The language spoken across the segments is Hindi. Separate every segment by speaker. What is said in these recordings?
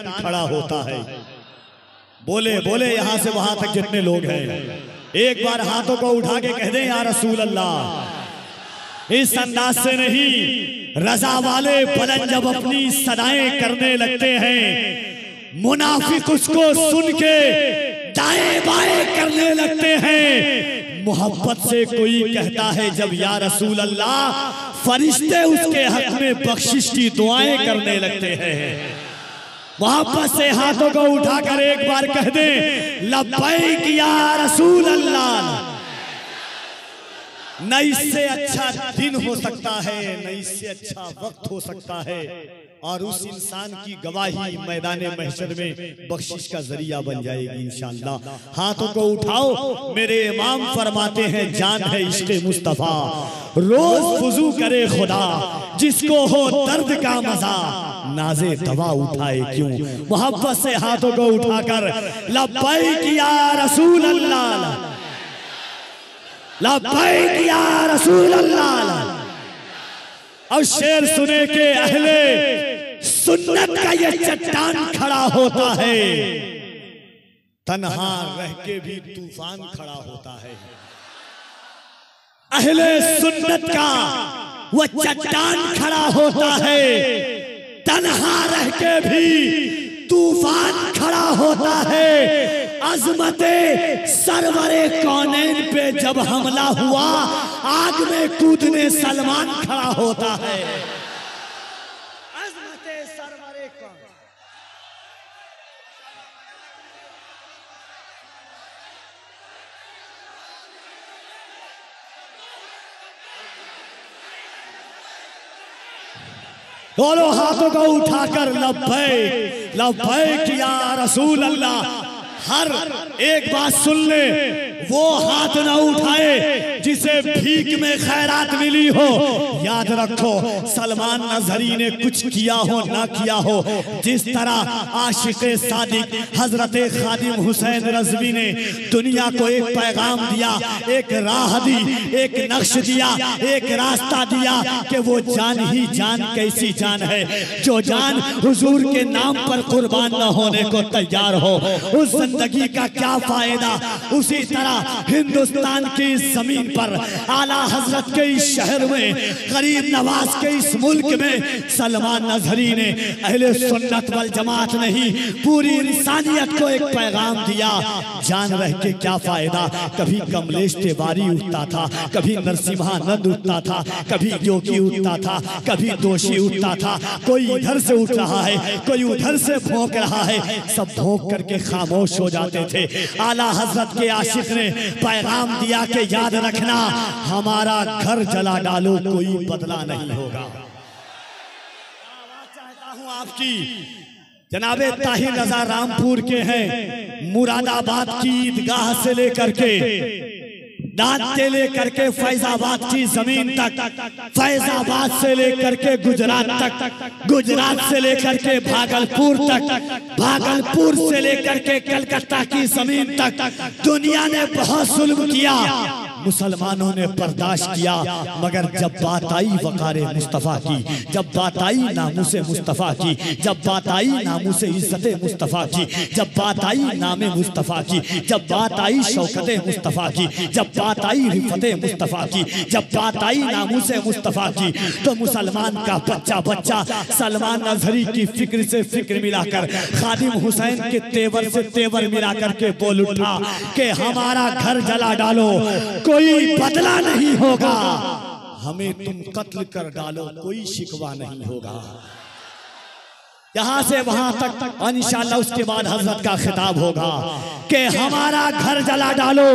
Speaker 1: चट्टान खड़ा होता है। बोले बोले यहां से वहां तक जितने लोग हैं, एक बार हाथों को उठा के कह दें या रसूल अल्लाह। इस अंदाज से नहीं, रजा वाले बुलंद जब अपनी सदाएं करने लगते हैं, मुनाफिक उसको सुन के दाएं बाएं करने लगते हैं। मोहब्बत से कोई कहता है जब या रसूल अल्लाह, फरिश्ते उसके हक में बख्शिश की दुआएं करने लगते हैं। मोहब्बत से हाथों को उठाकर एक बार कह दे लब्बैक या रसूल अल्लाह। न इससे अच्छा दिन हो सकता है, न इससे अच्छा वक्त हो सकता है, और उस इंसान की गवाही मैदान महशर में बख्शिश का जरिया बन जाएगी इंशाअल्लाह। हाथों को उठाओ, मेरे इमाम फरमाते हैं जान है इश्क़े मुस्तफा, रोज वुज़ू करे खुदा, जिसको हो दर्द का मजा नाज़े दवा उठाए क्यों। मोहब्बत से हाथों को उठाकर लब्बैक या रसूल अल्लाह, लब्बैक या रसूल अल्लाह। और शेर सुने के अहले सुन्नत का ये चट्टान खड़ा होता है, तन्हा रह के भी तूफान खड़ा होता है। अहले सुन्नत का वो चट्टान खड़ा होता है, तन्हा रह के भी तूफान खड़ा होता है। अज़मते सरवरे कौनैन पे जब हमला हुआ, आग में कूदने सलमान खड़ा होता है। अज़मते सरवरे कौन, दोनों हाथों को उठाकर लब्बैक लब्बैक या रसूल अल्लाह। हर एक बात सुन ले, वो हाथ ना उठाए जिसे भीख में खैरात मिली हो। याद रखो, सलमान नजरी ने कुछ किया हो ना किया हो, जिस तरह आशिक़े सादिक हजरत खादिम हुसैन रज़वी ने दुनिया को एक पैगाम दिया, एक राह दी, एक नक्श दिया, एक रास्ता दिया कि वो जान ही जान कैसी जान है, जो जान हुजूर के नाम पर कुर्बान न होने को तैयार हो, उस जिंदगी का क्या फायदा। उसी तरह हिंदुस्तान की जमीन पर, आला हजरत के इस शहर में, गरीब नवाज के इस मुल्क में सलमान नजरी ने अहले सुन्नत वल जमात नहीं, पूरी इंसानियत को एक पैगाम दिया। जान रह के क्या फायदा। कभी कमलेश तिवारी उठता था, कभी नरसिम्हानंद उठता था, कभी योगी उठता था, कभी दोषी उठता था। कोई इधर से उठ रहा है, कोई उधर से भौंक रहा है, सब भौंक करके खामोश हो जाते थे। आला हजरत के आशिक ने पैगाम दिया कि याद रखना, हमारा घर जला डालो कोई बदला नहीं होगा। चाहता हूं आपकी जनाबे ताहिर रजा रामपुर के हैं, मुरादाबाद की ईदगाह से लेकर के दांत से लेकर के फैजाबाद की जमीन तक, फैजाबाद से लेकर के गुजरात तक, गुजरात से लेकर के भागलपुर तक, भागलपुर से लेकर के कलकत्ता की जमीन तक दुनिया ने बहुत जुल्म किया, मुसलमानों ने बर्दाश्त किया। मगर जब बात आई वक़ारे मुस्तफ़ा की, जब बात आई नामूसे मुस्तफ़ा की, जब बात आई नामूसे इज़्ज़ते मुस्तफ़ा की, जब बात आई नामे मुस्तफ़ा की, जब बात आई शौकते मुस्तफ़ा की, जब बात आई रिफ़ते मुस्तफ़ा की, जब बात आई नामूसे मुस्तफ़ा की, तो मुसलमान का बच्चा बच्चा सलमान नजरी की फिक्र से फिक्र मिलाकर, खादिम हुसैन के तेवर से तेवर मिलाकर के बोल उठा कि हमारा घर जला डालो कोई बदला नहीं होगा, हमें तुम कत्ल कर डालो कोई शिकवा नहीं होगा। यहाँ से वहां तक इंशाअल्लाह उसके बाद हजरत का खिताब होगा कि हमारा घर जला डालो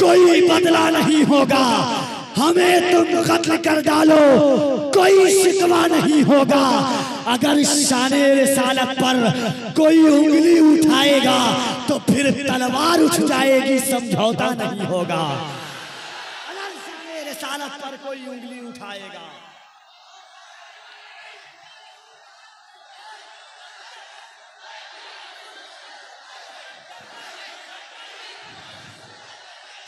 Speaker 1: कोई बदला नहीं होगा, हमें तुम कत्ल कर डालो कोई शिकवा नहीं होगा। अगर शाने रिसालत पर कोई उंगली उठाएगा तो फिर तलवार उठ जाएगी, समझौता नहीं होगा। अगर शाने रिसालत पर कोई उंगली उठाएगा,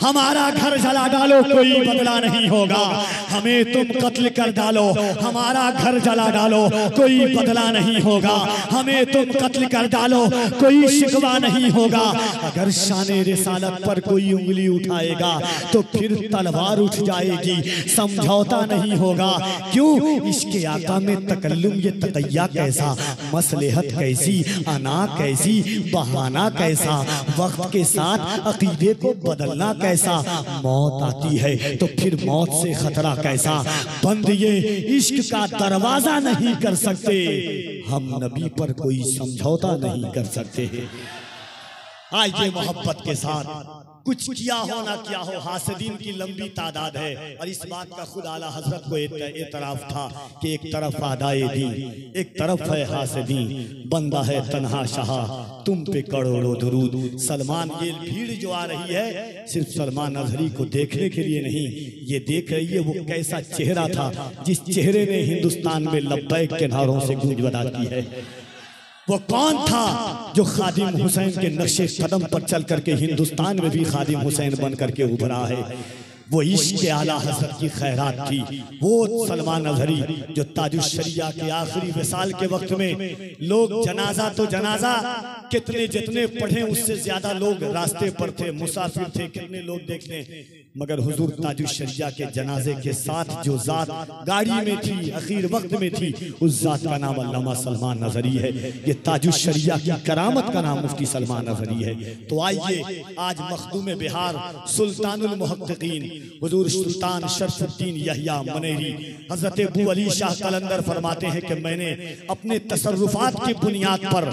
Speaker 1: हमारा घर जला डालो कोई बदला नहीं होगा, हमें तुम कत्ल कर डालो, हमारा घर जला डालो कोई बदला नहीं होगा, हमें तुम कत्ल कर डालो कोई शिकवा नहीं होगा। अगर शाने रिसालत पर कोई उंगली उठाएगा तो फिर तलवार उठ जाएगी, समझौता नहीं होगा। क्यों? इसके आका में तकल्लुम, ये तकैया कैसा, मसलहत कैसी, अना कैसी, बहाना कैसा, वक्त के साथ अकीदे को बदलना कैसा। मौत आती है तो फिर मौत से खतरा कैसा। बंद ये इश्क का दरवाजा नहीं कर सकते, हम नबी पर कोई समझौता नहीं कर सकते। आइए मोहब्बत के साथ, कुछ किया हो ना किया हो, हासिदीन की लंबी तादाद है और इस बात का खुद आला हजरत को एतराफ था कि एक तरफ आदाए दीन, एक तरफ है हासिदीन, बंदा है तन्हा शाह, तुम पे करोड़ों दुरूद। सलमान, ये भीड़ जो आ रही है सिर्फ सलमान अजहरी को देखने के लिए नहीं, ये देख रही है वो कैसा चेहरा था जिस चेहरे ने हिंदुस्तान में लब्बैक के नारों से गूंज बना की है। वो कौन था जो खादिम हुसैन के नक्शे कदम पर चल करके हिंदुस्तान में भी खादिम हुसैन बन करके उभरा है। वो इश्क के आला हज़रत की खैरात थी। वो सलमान अजहरी जो ताजुश शरिया के आखिरी विसाल के वक्त में लोग जनाजा तो जनाजा कितने जितने पढ़े उससे ज्यादा लोग रास्ते पर थे, मुसाफिर थे, कितने लोग देखने, मगर हुजूर ताजुश शरिया के जनाजे के साथ जो जात गाड़ी में थी, आखिर वक्त में थी, उस जात का नाम अल्लामा सलमान अजहरी है। ये ताजुश शरिया की करामत का नाम मुफ्ती सलमान अजहरी है। तो आइए आज मखदूम बिहार सुल्तानुल मुहक्किकीन हुजूर सुल्तान शरफुद्दीन यहिया मनेरी हजरत अबू अली शाह कलंदर फरमाते हैं कि मैंने अपने तसर्रुफात की बुनियाद पर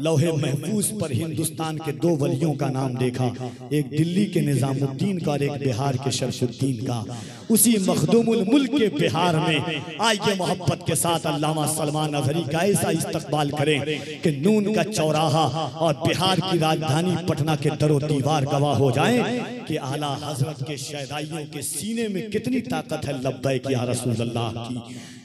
Speaker 1: लौहे महफूज पर हिंदुस्तान के दो वलियों का नाम देखा, एक दिल्ली के निजामुद्दीन का और एक बिहार के शरफुद्दीन का। उसी मखदूमुल मुल्क के बिहार में आइए मोहब्बत के साथ अल्लामा सलमान अजहरी का ऐसा इस्तकबाल करें कि नून का चौराहा और बिहार की राजधानी पटना के दरो दीवार गवाह हो जाएं कि आला हजरत के शहदाइयों के सीने में कितनी ताकत है लब्बैक या रसूल अल्लाह की।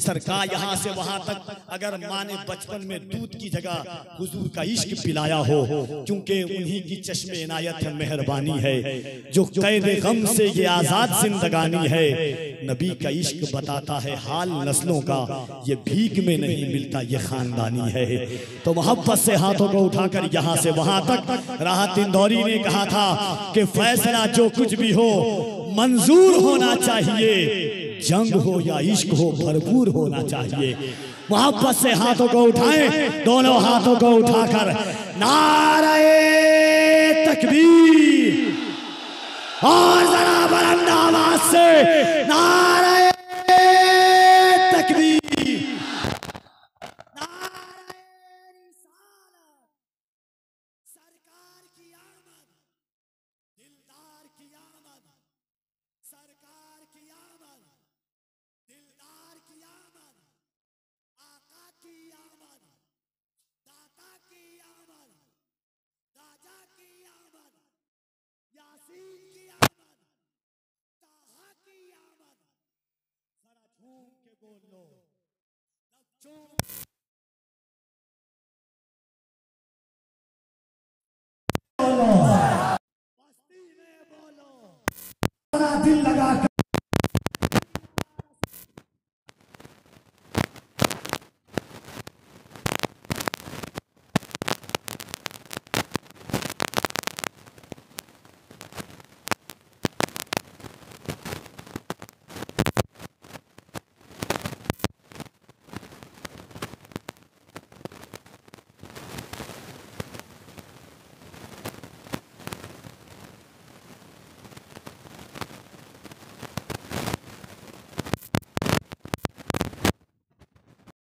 Speaker 1: सरकार यहाँ से वहां तक अगर माँ ने बचपन में दूध की जगह हुजूर का इश्क पिलाया हो, क्योंकि उन्हीं की चश्मे इनायत है, मेहरबानी है, जो कैद गम से ये आजाद जिंदगानी है। नबी का इश्क बताता है हाल नस्लों का, ये भीख में नहीं मिलता, ये खानदानी है। तो मोहब्बत से हाथों को उठाकर यहाँ से वहां तक राहत इंदौरी ने कहा था कि फैसला जो कुछ भी हो मंजूर होना चाहिए, जंग हो या इश्क हो भरपूर होना चाहिए। मोहब्बत से हाथों को उठाएं, दोनों हाथों को उठाकर नारे तकबीर और जरा बुलंद आवाज से नारे तकबीर, सरकार की आमद, दिलदार की आमद, सरकार की आमद, दिलदार की आमद, आका की आमद, दाता की आमद, राजा की आमद, यासीन की आमद, ताहा की आमद। जरा झूम के बोल लो, बस्ती में बोलो, दिल लगा